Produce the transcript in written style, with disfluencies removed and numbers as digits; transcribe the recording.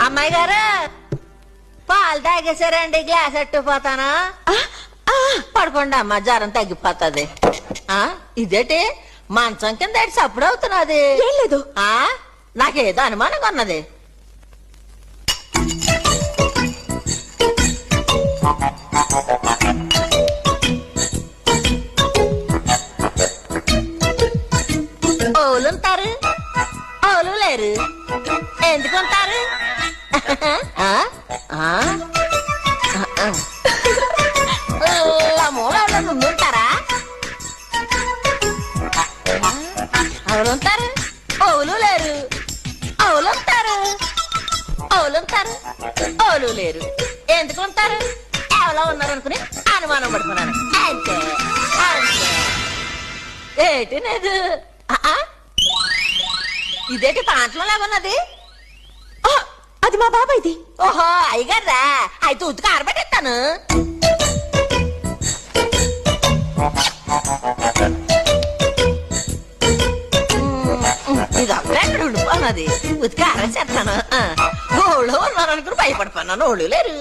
అమ్మాయి గారు పాలు తాగేశారండి, గ్లాస్ అట్టుపోతానా? పడుకోండి అమ్మ, జ్వరం తగ్గిపోతుంది. ఇదేటి మంచం కింద సప్పుడు అవుతున్నది? ఏం లేదు. నాకేదో అనుమానంగా ఉన్నది. ఓలుంటారు, ఓలు లేరు, ఎందుకుంటారు? మూలలో ముందుంటారా? అవులుంటారు, ఓలు లేరు, అవులుంటారు, ఓలుంటారు, ఓలు లేరు, ఎందుకుంటారు? ఎవరో ఉన్నారనుకుని అనుమానం పడుకున్నాను అంతే. ఏటి లేదు. ఇదేంటి పాంచలో లాగున్నది? అది మా బాబాయ్ది. ఓహో, అయ్యగారా? అయితే ఉతికి ఆరబెట్టేస్తాను. ఇది అక్కడ ఉండిపోన్నది, ఉతికి ఆరేసేస్తాను. ఓళ్ళు ఉన్నారనుకుని భయపడిపోన్నాను, ఓళ్ళు లేరు.